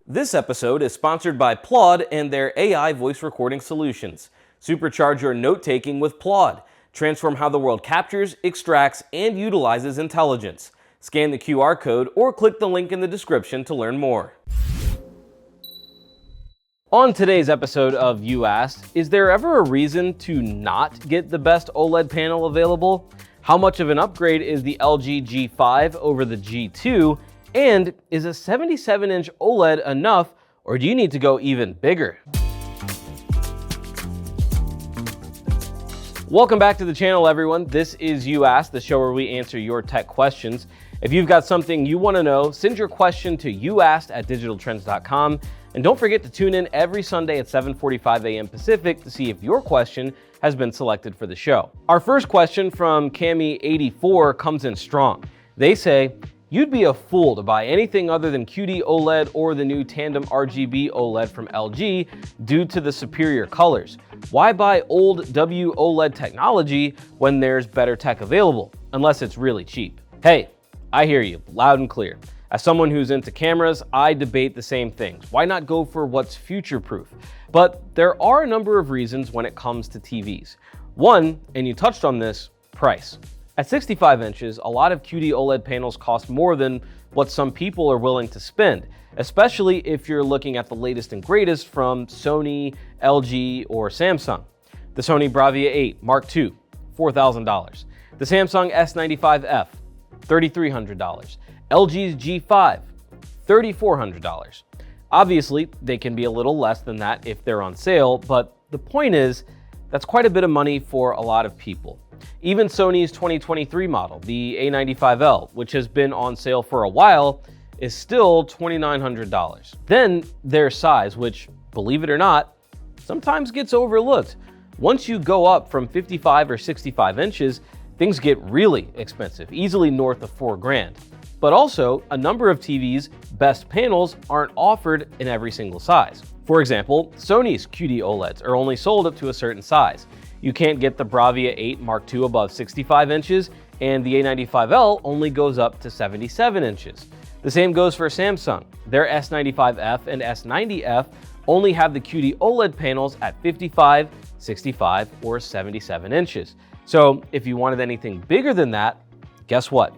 This episode is sponsored by Plod and their AI voice recording solutions. Supercharge your note-taking with Plod. Transform how the world captures, extracts, and utilizes intelligence. Scan the QR code or click the link in the description to learn more. On today's episode of You Asked, is there ever a reason to not get the best OLED panel available? How much of an upgrade is the LG G5 over the G2? And is a 77-inch OLED enough, or do you need to go even bigger? Welcome back to the channel, everyone. This is You Asked, the show where we answer your tech questions. If you've got something you want to know, send your question to youasked@digitaltrends.com. And don't forget to tune in every Sunday at 7:45 a.m. Pacific to see if your question has been selected for the show. Our first question from Cami84 comes in strong. They say, you'd be a fool to buy anything other than QD-OLED or the new tandem RGB OLED from LG due to the superior colors. Why buy old WOLED technology when there's better tech available, unless it's really cheap? Hey, I hear you loud and clear. As someone who's into cameras, I debate the same things. Why not go for what's future-proof? But there are a number of reasons when it comes to TVs. One, and you touched on this, price. At 65 inches, a lot of QD-OLED panels cost more than what some people are willing to spend, especially if you're looking at the latest and greatest from Sony, LG, or Samsung. The Sony Bravia 8 Mark II, $4,000. The Samsung S95F, $3,300. LG's G5, $3,400. Obviously, they can be a little less than that if they're on sale, but the point is, that's quite a bit of money for a lot of people. Even Sony's 2023 model, the A95L, which has been on sale for a while, is still $2,900. Then there's size, which, believe it or not, sometimes gets overlooked. Once you go up from 55 or 65 inches, things get really expensive, easily north of $4,000. But also, a number of TVs' best panels aren't offered in every single size. For example, Sony's QD-OLEDs are only sold up to a certain size. You can't get the Bravia 8 Mark II above 65 inches, and the A95L only goes up to 77 inches. The same goes for Samsung. Their S95F and S90F only have the QD-OLED panels at 55, 65, or 77 inches. So if you wanted anything bigger than that, guess what?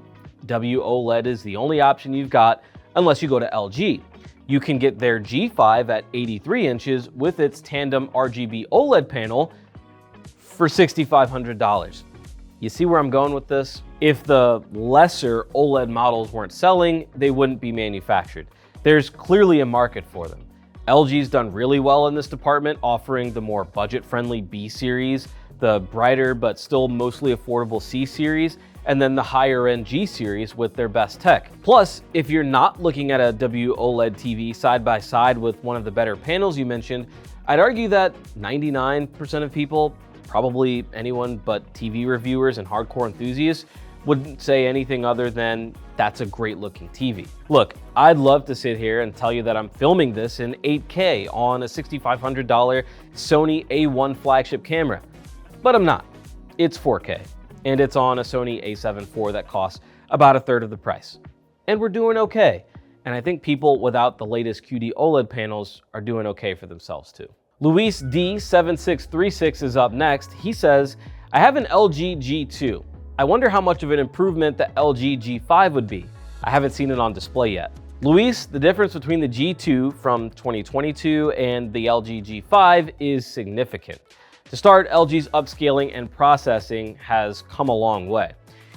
WOLED is the only option you've got unless you go to LG. You can get their G5 at 83 inches with its tandem RGB OLED panel for $6,500. You see where I'm going with this? If the lesser OLED models weren't selling, they wouldn't be manufactured. There's clearly a market for them. LG's done really well in this department, offering the more budget-friendly B series, the brighter but still mostly affordable C series, and then the higher-end G series with their best tech. Plus, if you're not looking at a WOLED TV side by side with one of the better panels you mentioned, I'd argue that 99% of people, probably anyone but TV reviewers and hardcore enthusiasts, wouldn't say anything other than, that's a great looking TV. Look, I'd love to sit here and tell you that I'm filming this in 8K on a $6,500 Sony A1 flagship camera, but I'm not. It's 4K, and it's on a Sony a7 IV that costs about a third of the price. And we're doing okay. And I think people without the latest QD-OLED panels are doing okay for themselves too. Luis D7636 is up next. He says, I have an LG G2. I wonder how much of an improvement the LG G5 would be. I haven't seen it on display yet. Luis, the difference between the G2 from 2022 and the LG G5 is significant. To start, LG's upscaling and processing has come a long way.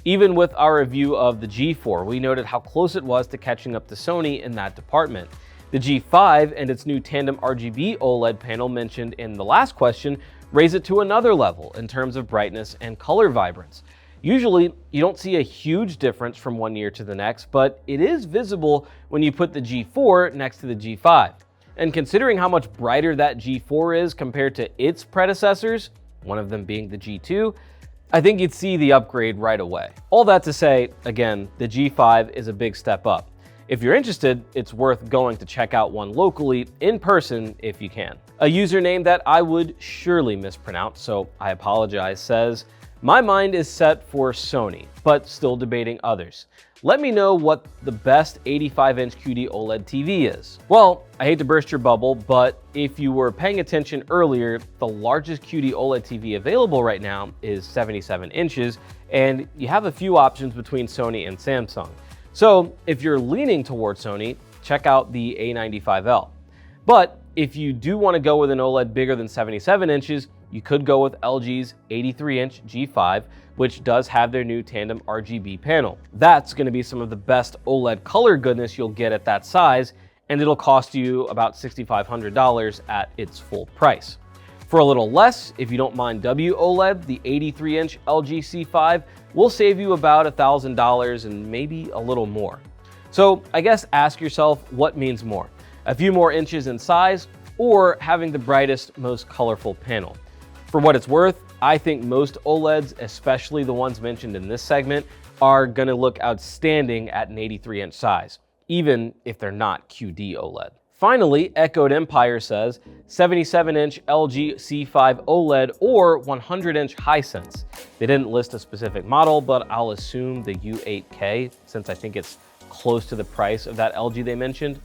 Even with our review of the G4, we noted how close it was to catching up to Sony in that department. The G5 and its new tandem RGB OLED panel mentioned in the last question raise it to another level in terms of brightness and color vibrance. Usually, you don't see a huge difference from one year to the next, but it is visible when you put the G4 next to the G5. And considering how much brighter that G4 is compared to its predecessors, one of them being the G2, I think you'd see the upgrade right away. All that to say, again, the G5 is a big step up. If you're interested, it's worth going to check out one locally in person if you can. A username that I would surely mispronounce, so I apologize, says, my mind is set for Sony, but still debating others. let me know what the best 85-inch QD-OLED TV is. Well, I hate to burst your bubble, but if you were paying attention earlier, the largest QD-OLED TV available right now is 77 inches, and you have a few options between Sony and Samsung. So if you're leaning towards Sony, check out the A95L. But if you do want to go with an OLED bigger than 77 inches, you could go with LG's 83-inch G5, which does have their new tandem RGB panel. That's going to be some of the best OLED color goodness you'll get at that size, and it'll cost you about $6,500 at its full price. For a little less, if you don't mind WOLED, the 83-inch LG C5 will save you about $1,000 and maybe a little more. So I guess ask yourself, what means more? A few more inches in size, or having the brightest, most colorful panel? For what it's worth, I think most OLEDs, especially the ones mentioned in this segment, are gonna look outstanding at an 83-inch size, even if they're not QD OLED. Finally, Echoed Empire says 77-inch LG C5 OLED or 100-inch Hisense. They didn't list a specific model, but I'll assume the U8K, since I think it's close to the price of that LG they mentioned.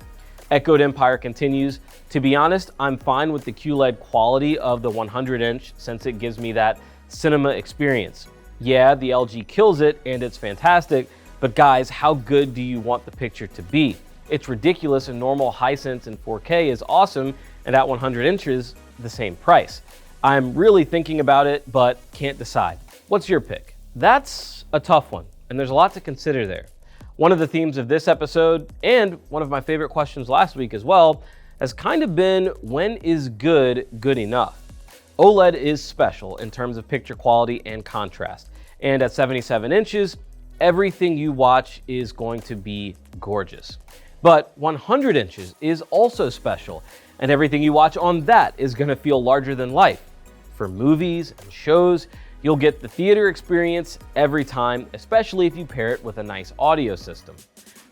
Echoed Empire continues, to be honest, I'm fine with the QLED quality of the 100-inch since it gives me that cinema experience. Yeah, the LG kills it and it's fantastic, but guys, how good do you want the picture to be? It's ridiculous, and normal Hisense in 4K is awesome, and at 100 inches, the same price. I'm really thinking about it, but can't decide. What's your pick? That's a tough one, and there's a lot to consider there. One of the themes of this episode, and one of my favorite questions last week as well, has kind of been, when is good enough? OLED is special in terms of picture quality and contrast. And at 77 inches, everything you watch is going to be gorgeous. But 100 inches is also special, and everything you watch on that is going to feel larger than life. For movies and shows, you'll get the theater experience every time, especially if you pair it with a nice audio system.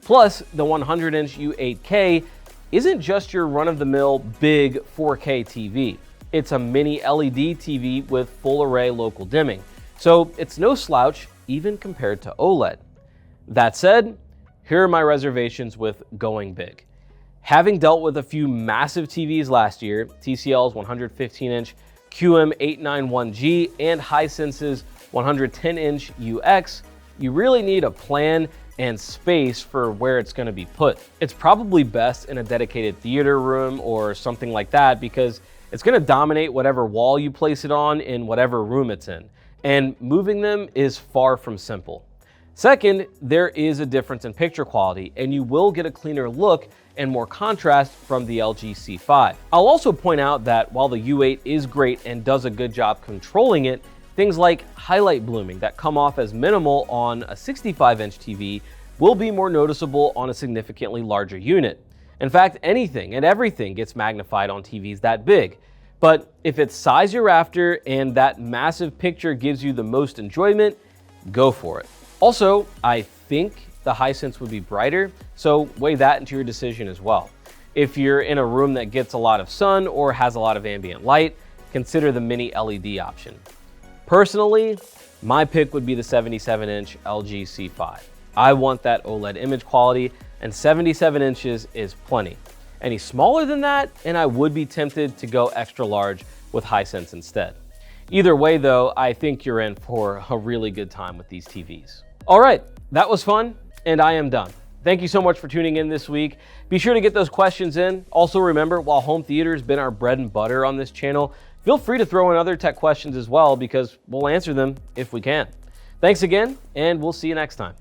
Plus, the 100-inch U8K isn't just your run-of-the-mill big 4K TV. It's a mini LED TV with full array local dimming, so it's no slouch even compared to OLED. That said, here are my reservations with going big. Having dealt with a few massive TVs last year, TCL's 115-inch QM891G and Hisense's 110-inch UX, you really need a plan and space for where it's going to be put. It's probably best in a dedicated theater room or something like that, because it's going to dominate whatever wall you place it on in whatever room it's in, and moving them is far from simple. Second, there is a difference in picture quality, and you will get a cleaner look and more contrast from the LG C5. I'll also point out that while the U8 is great and does a good job controlling it, things like highlight blooming that come off as minimal on a 65-inch TV will be more noticeable on a significantly larger unit. In fact, anything and everything gets magnified on TVs that big. But if it's size you're after and that massive picture gives you the most enjoyment, go for it. Also, I think the Hisense would be brighter, so weigh that into your decision as well. If you're in a room that gets a lot of sun or has a lot of ambient light, consider the mini LED option. Personally, my pick would be the 77-inch LG C5. I want that OLED image quality, and 77 inches is plenty. Any smaller than that, and I would be tempted to go extra large with Hisense instead. Either way though, I think you're in for a really good time with these TVs. All right, that was fun, and I am done. Thank you so much for tuning in this week. Be sure to get those questions in. Also remember, while home theater has been our bread and butter on this channel, feel free to throw in other tech questions as well, because we'll answer them if we can. Thanks again, and we'll see you next time.